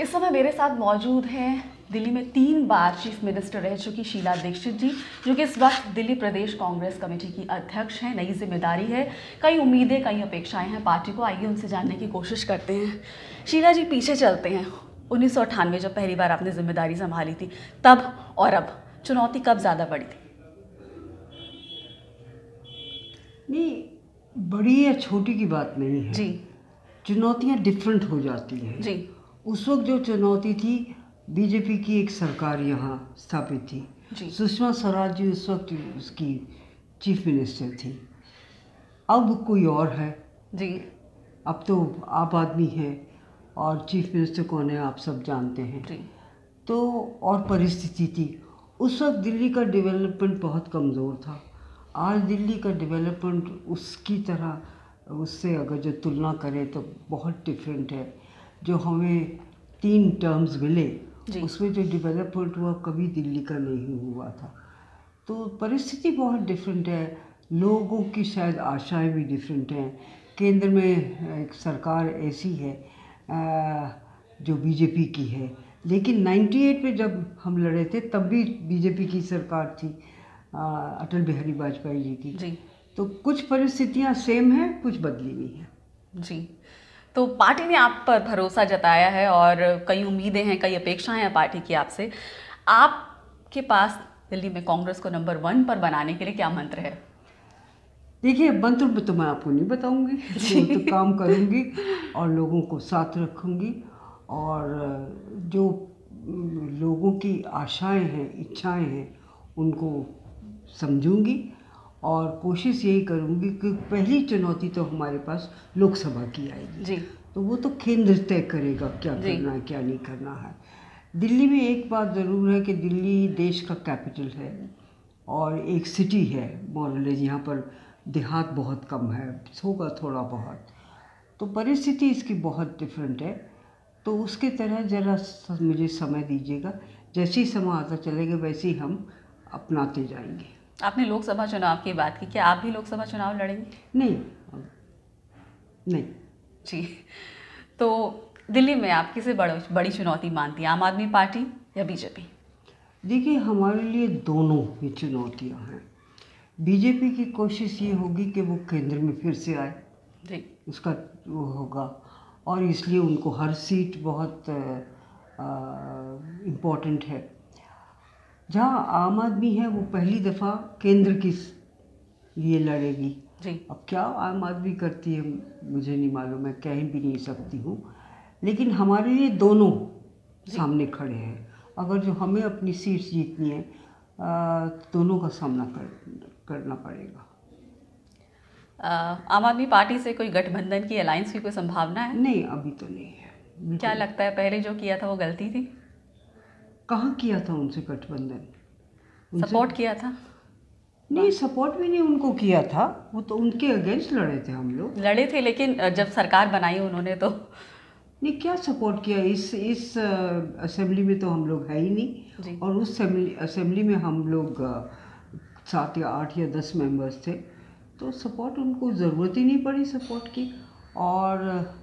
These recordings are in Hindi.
इस समय मेरे साथ मौजूद हैं दिल्ली में 3 बार चीफ मिनिस्टर रह चुकी शीला दीक्षित जी, जो कि इस वक्त दिल्ली प्रदेश कांग्रेस कमेटी की अध्यक्ष हैं। नई जिम्मेदारी है, कई उम्मीदें, कई अपेक्षाएं हैं पार्टी को। आइए उनसे जानने की कोशिश करते हैं। शीला जी, पीछे चलते हैं। 1998 जब पहली बार आपने जिम्मेदारी संभाली थी, तब और अब चुनौती कब ज़्यादा बड़ी थी? नहीं, बड़ी या छोटी की बात नहीं है जी। चुनौतियाँ डिफरेंट हो जाती हैं जी। उस वक्त जो चुनौती थी, बीजेपी की एक सरकार यहाँ स्थापित थी जी। सुषमा स्वराज जी उस वक्त उसकी चीफ मिनिस्टर थी। अब कोई और है जी। अब तो आप आदमी हैं और चीफ मिनिस्टर कौन है आप सब जानते हैं। जी। तो और परिस्थिति थी उस वक्त, दिल्ली का डेवलपमेंट बहुत कमज़ोर था। आज दिल्ली का डेवलपमेंट उसकी तरह, उससे अगर जो तुलना करें तो बहुत डिफरेंट है। जो हमें 3 टर्म्स मिले उसमें जो डेवलपमेंट हुआ कभी दिल्ली का नहीं हुआ था। तो परिस्थिति बहुत डिफरेंट है, लोगों की शायद आशाएं भी डिफरेंट हैं। केंद्र में एक सरकार ऐसी है जो बीजेपी की है, लेकिन 98 में जब हम लड़े थे तब भी बीजेपी की सरकार थी, अटल बिहारी वाजपेयी जी की। जी। तो कुछ परिस्थितियां सेम हैं, कुछ बदली हुई हैं। जी। तो पार्टी ने आप पर भरोसा जताया है और कई उम्मीदें हैं, कई अपेक्षाएं हैं पार्टी की आपसे। आपके पास दिल्ली में कांग्रेस को नंबर 1 पर बनाने के लिए क्या मंत्र है? देखिए, मंत्र में तो मैं आपको नहीं बताऊंगी, तो काम करूंगी और लोगों को साथ रखूंगी और जो लोगों की आशाएं हैं, इच्छाएं हैं, उनको समझूंगी और कोशिश यही करूंगी कि पहली चुनौती तो हमारे पास लोकसभा की आएगी। जी। तो वो तो केंद्र तय करेगा क्या करना है, क्या नहीं करना है। दिल्ली में एक बात ज़रूर है कि दिल्ली देश का कैपिटल है और एक सिटी है मॉरलेस, यहाँ पर देहात बहुत कम है, होगा थोड़ा बहुत। तो परिस्थिति इसकी बहुत डिफरेंट है। तो उसके तरह ज़रा मुझे समय दीजिएगा, जैसे ही समय आता चलेगा वैसे ही हम अपनाते जाएंगे। आपने लोकसभा चुनाव की बात की, क्या आप भी लोकसभा चुनाव लड़ेंगे? नहीं। जी। तो दिल्ली में आप किसे बड़ी चुनौती मानती हैं, आम आदमी पार्टी या बीजेपी? देखिए, हमारे लिए दोनों ही चुनौतियां हैं। बीजेपी की कोशिश ये होगी कि वो केंद्र में फिर से आए। जी। उसका वो होगा और इसलिए उनको हर सीट बहुत इम्पोर्टेंट है। जहाँ आम आदमी है वो पहली दफ़ा केंद्र की लिए लड़ेगी। जी। अब क्या आम आदमी करती है मुझे नहीं मालूम, मैं कह भी नहीं सकती हूँ, लेकिन हमारे लिए दोनों सामने खड़े हैं। अगर जो हमें अपनी सीट जीतनी है, दोनों का सामना करना पड़ेगा। आम आदमी पार्टी से कोई गठबंधन की, अलायंस की कोई संभावना है? नहीं, अभी तो नहीं है। क्या लगता है पहले जो किया था वो गलती थी? कहाँ किया था उनसे गठबंधन? सपोर्ट किया था? नहीं, सपोर्ट भी नहीं उनको किया था, वो तो उनके अगेंस्ट लड़े थे। हम लोग लड़े थे, लेकिन जब सरकार बनाई उन्होंने तो नहीं, क्या सपोर्ट किया। इस असेंबली में तो हम लोग है ही नहीं जी। और उस असेंबली में हम लोग 7 या 8 या 10 मेंबर्स थे, तो सपोर्ट उनको ज़रूरत ही नहीं पड़ी सपोर्ट की। और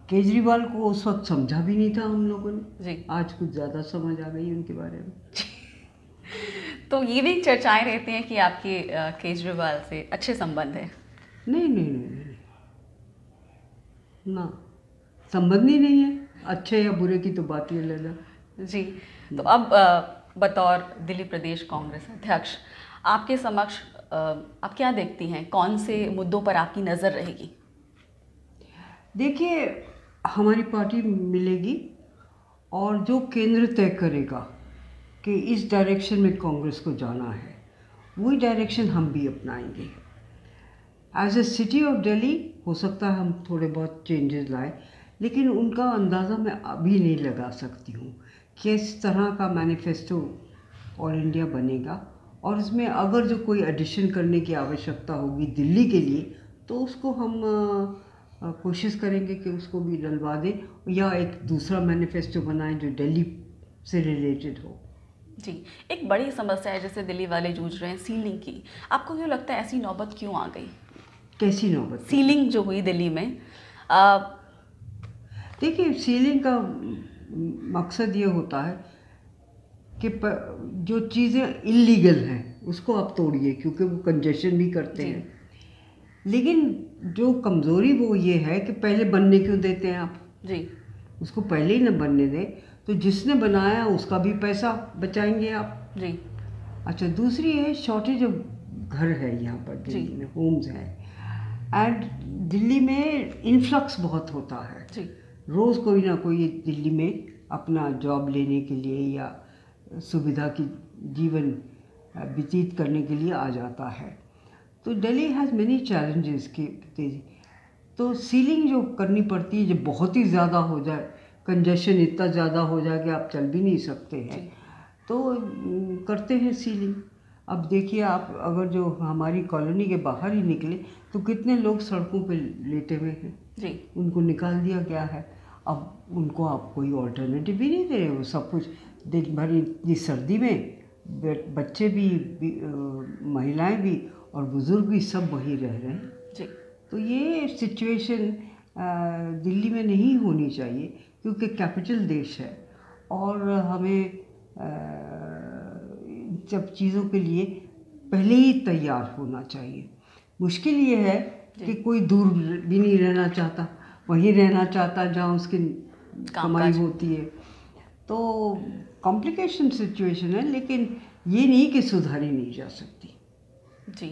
केजरीवाल को उस वक्त समझा भी नहीं था हम लोगों ने। जी। आज कुछ ज़्यादा समझ आ गई उनके बारे में। तो ये भी चर्चाएं रहती हैं कि आपके केजरीवाल से अच्छे संबंध है। नहीं, ना, संबंध ही नहीं है। अच्छे या बुरे की तो बात ही अलग है। जी। तो अब बतौर दिल्ली प्रदेश कांग्रेस अध्यक्ष आपके समक्ष आप क्या देखती हैं, कौन से मुद्दों पर आपकी नज़र रहेगी? देखिए, हमारी पार्टी मिलेगी और जो केंद्र तय करेगा कि इस डायरेक्शन में कांग्रेस को जाना है, वही डायरेक्शन हम भी अपनाएंगे। As a city of Delhi हो सकता है हम थोड़े बहुत चेंजेस लाए, लेकिन उनका अंदाज़ा मैं अभी नहीं लगा सकती हूँ कि इस तरह का मैनिफेस्टो ऑल इंडिया बनेगा और उसमें अगर जो कोई एडिशन करने की आवश्यकता होगी दिल्ली के लिए, तो उसको हम कोशिश करेंगे कि उसको भी डलवा दें या एक दूसरा मैनिफेस्टो बनाएं जो दिल्ली से रिलेटेड हो। जी। एक बड़ी समस्या है जैसे दिल्ली वाले जूझ रहे हैं सीलिंग की, आपको क्यों लगता है ऐसी नौबत क्यों आ गई? कैसी नौबत? सीलिंग जो हुई दिल्ली में, देखिए, सीलिंग का मकसद ये होता है कि जो चीज़ें इलीगल हैं उसको आप तोड़िए, क्योंकि वो कंजेशन भी करते हैं। लेकिन जो कमज़ोरी वो ये है कि पहले बनने क्यों देते हैं आप जी, उसको पहले ही ना बनने दें, तो जिसने बनाया उसका भी पैसा बचाएंगे आप। जी, अच्छा, दूसरी है शॉर्टेज ऑफ घर है यहाँ पर दिल्ली में, होम्स हैं। एंड दिल्ली में इन्फ्लक्स बहुत होता है, जी, रोज़ कोई ना कोई दिल्ली में अपना जॉब लेने के लिए या सुविधा की जीवन व्यतीत करने के लिए आ जाता है। तो दिल्ली हैज़ मेनी चैलेंजेस की तेजी। तो सीलिंग जो करनी पड़ती है जब बहुत ही ज़्यादा हो जाए, कंजेशन इतना ज़्यादा हो जाए कि आप चल भी नहीं सकते हैं, तो करते हैं सीलिंग। अब देखिए, आप अगर जो हमारी कॉलोनी के बाहर ही निकले तो कितने लोग सड़कों पे लेटे हुए हैं जी, उनको निकाल दिया गया है। अब उनको आप कोई ऑल्टरनेटिव भी नहीं दे रहे हो। सब कुछ दिन भर इतनी सर्दी में बच्चे भी महिलाएं भी और बुज़ुर्ग भी सब वहीं रह रहे हैं। जी, तो ये सिचुएशन दिल्ली में नहीं होनी चाहिए, क्योंकि कैपिटल देश है और हमें सब चीज़ों के लिए पहले ही तैयार होना चाहिए। मुश्किल ये है कि कोई दूर भी नहीं रहना चाहता, वहीं रहना चाहता जहाँ उसकी कमाई होती है। तो कॉम्प्लिकेशन सिचुएशन है, लेकिन ये नहीं कि सुधारी नहीं जा सकती। जी।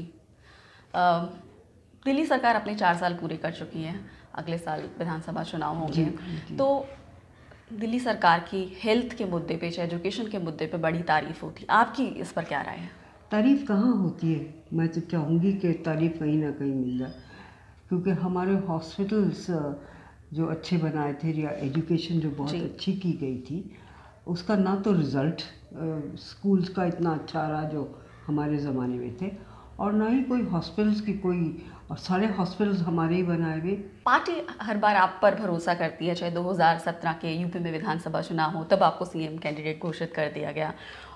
दिल्ली सरकार अपने 4 साल पूरे कर चुकी है, अगले साल विधानसभा चुनाव होंगे। तो दिल्ली सरकार की हेल्थ के मुद्दे पे, चाहे एजुकेशन के मुद्दे पे बड़ी तारीफ होती, आपकी इस पर क्या राय है? तारीफ़ कहाँ होती है, मैं तो चाहूँगी कि तारीफ़ कहीं ना कहीं मिल जाए, क्योंकि हमारे हॉस्पिटल्स जो अच्छे बनाए थे या एजुकेशन जो बहुत अच्छी की गई थी, उसका ना तो रिज़ल्ट स्कूल्स का इतना अच्छा रहा जो हमारे ज़माने में थे, और ना ही कोई हॉस्पिटल्स की कोई, और सारे हॉस्पिटल्स हमारे ही बनाए हुए। पार्टी हर बार आप पर भरोसा करती है, चाहे 2017 के यूपी में विधानसभा चुनाव हो, तब आपको सीएम कैंडिडेट घोषित कर दिया गया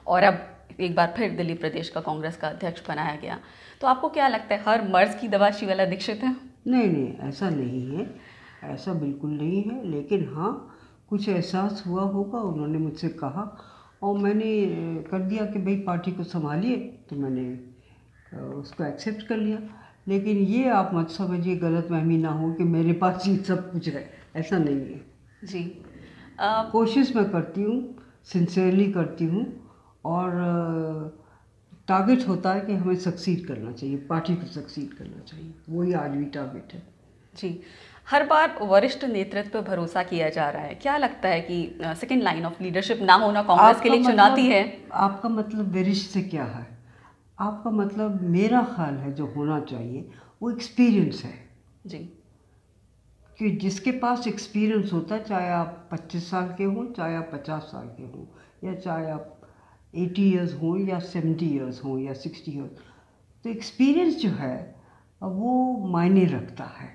और अब एक बार फिर दिल्ली प्रदेश का कांग्रेस का अध्यक्ष बनाया गया। तो आपको क्या लगता है, हर मर्ज की दवा शीला दीक्षित है? नहीं नहीं, ऐसा नहीं है, ऐसा बिल्कुल नहीं है। लेकिन हाँ, कुछ एहसास हुआ होगा, उन्होंने मुझसे कहा और मैंने कर दिया कि भाई पार्टी को संभालिए, तो मैंने उसको एक्सेप्ट कर लिया। लेकिन ये आप मत समझिए, गलतफहमी ना हो कि मेरे पास ही सब कुछ है, ऐसा नहीं है जी। कोशिश मैं करती हूँ, सिंसियरली करती हूँ, और टारगेट होता है कि हमें सक्सीड करना चाहिए, पार्टी को सक्सीड करना चाहिए, वही आज भी टारगेट है। जी, हर बार वरिष्ठ नेतृत्व पर भरोसा किया जा रहा है, क्या लगता है कि सेकंड लाइन ऑफ लीडरशिप ना होना कांग्रेस के लिए चुनौती है? आपका मतलब वरिष्ठ से क्या है? आपका मतलब, मेरा ख्याल है जो होना चाहिए वो एक्सपीरियंस है। जी, कि जिसके पास एक्सपीरियंस होता है, चाहे आप 25 साल के हों, चाहे आप 50 साल के हों, या चाहे आप 80 इयर्स हों या 70 इयर्स हों या 60 इयर्स, तो एक्सपीरियंस जो है वो मायने रखता है।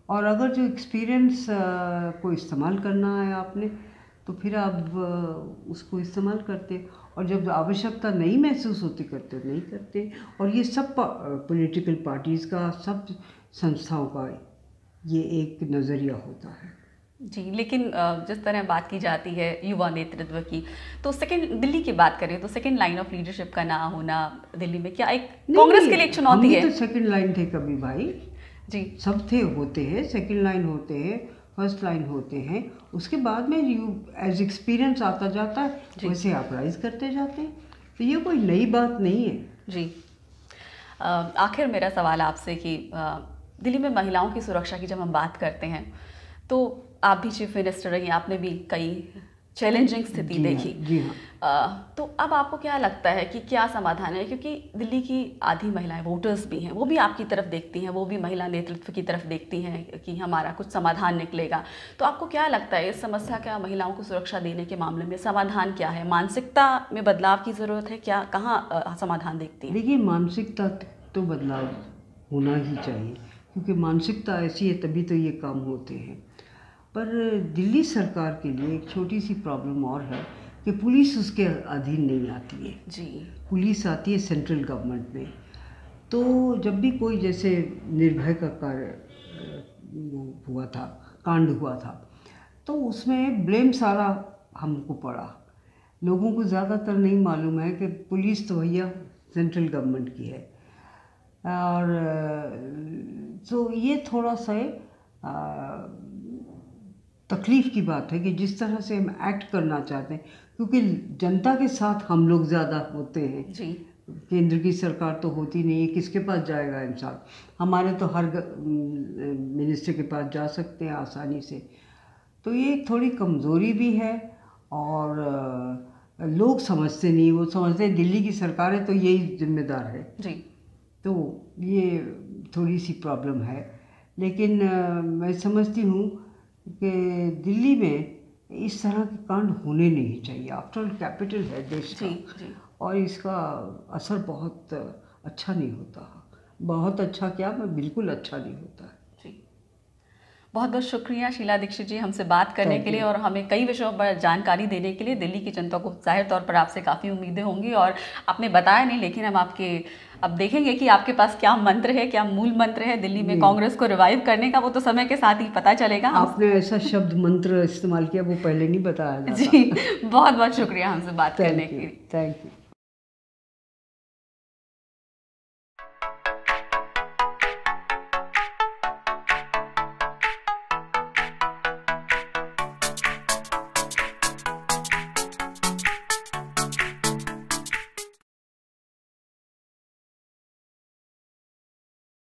और अगर जो एक्सपीरियंस को इस्तेमाल करना है आपने, तो फिर आप उसको इस्तेमाल करते, और जब आवश्यकता नहीं महसूस होती करते नहीं करते। और ये सब पॉलिटिकल पार्टीज़ का, सब संस्थाओं का ये एक नज़रिया होता है। जी, लेकिन जिस तरह बात की जाती है युवा नेतृत्व की, तो सेकंड दिल्ली की बात करें तो सेकंड लाइन ऑफ लीडरशिप का ना होना दिल्ली में क्या एक कांग्रेस के लिए एक चुनौती है? हम तो सेकंड लाइन थे कभी भाई जी, सब थे, होते हैं, सेकंड लाइन होते हैं, फर्स्ट लाइन होते हैं, उसके बाद में एज एक्सपीरियंस आता जाता है, वैसे आप राइज करते जाते हैं। तो ये कोई नई बात नहीं है। जी। आखिर मेरा सवाल आपसे कि दिल्ली में महिलाओं की सुरक्षा की जब हम बात करते हैं, तो आप भी चीफ मिनिस्टर रही, आपने भी कई चैलेंजिंग स्थिति देखी। जी हाँ। तो अब आपको क्या लगता है कि क्या समाधान है? क्योंकि दिल्ली की आधी महिलाएं वोटर्स भी हैं, वो भी आपकी तरफ देखती हैं, वो भी महिला नेतृत्व की तरफ देखती हैं कि हमारा कुछ समाधान निकलेगा। तो आपको क्या लगता है, इस समस्या का, महिलाओं को सुरक्षा देने के मामले में समाधान क्या है? मानसिकता में बदलाव की ज़रूरत है क्या? कहाँ समाधान देखती है? देखिए, मानसिकता तो बदलाव होना ही चाहिए, क्योंकि मानसिकता ऐसी है तभी तो ये काम होते हैं। पर दिल्ली सरकार के लिए एक छोटी सी प्रॉब्लम और है कि पुलिस उसके अधीन नहीं आती है। जी, पुलिस आती है सेंट्रल गवर्नमेंट में। तो जब भी कोई, जैसे निर्भया का कार्य हुआ था, कांड हुआ था, तो उसमें ब्लेम सारा हमको पड़ा। लोगों को ज़्यादातर नहीं मालूम है कि पुलिस तो भैया सेंट्रल गवर्नमेंट की है। और तो ये थोड़ा सा तकलीफ़ की बात है कि जिस तरह से हम एक्ट करना चाहते हैं, क्योंकि जनता के साथ हम लोग ज़्यादा होते हैं जी। केंद्र की सरकार तो होती नहीं है, किसके पास जाएगा इंसान। हमारे तो हर मिनिस्टर के पास जा सकते हैं आसानी से। तो ये थोड़ी कमज़ोरी भी है और लोग समझते नहीं, वो समझते हैं दिल्ली की सरकार है तो यही जिम्मेदार है जी। तो ये थोड़ी सी प्रॉब्लम है। लेकिन मैं समझती हूँ कि दिल्ली में इस तरह के कांड होने नहीं चाहिए। आफ्टर ऑल कैपिटल है देश का। जी। और इसका असर बहुत अच्छा नहीं होता। बहुत अच्छा क्या, मैं बिल्कुल अच्छा नहीं होता है। जी, बहुत बहुत शुक्रिया शीला दीक्षित जी हमसे बात करने के लिए और हमें कई विषयों पर जानकारी देने के लिए। दिल्ली की जनता को जाहिर तौर पर आपसे काफ़ी उम्मीदें होंगी और आपने बताया नहीं, लेकिन हम अब देखेंगे कि आपके पास क्या मंत्र है, क्या मूल मंत्र है दिल्ली में कांग्रेस को रिवाइव करने का। वो तो समय के साथ ही पता चलेगा। आपने ऐसा शब्द मंत्र इस्तेमाल किया, वो पहले नहीं बताया जाता। जी, बहुत बहुत शुक्रिया हमसे बात करने के लिए। Thank you.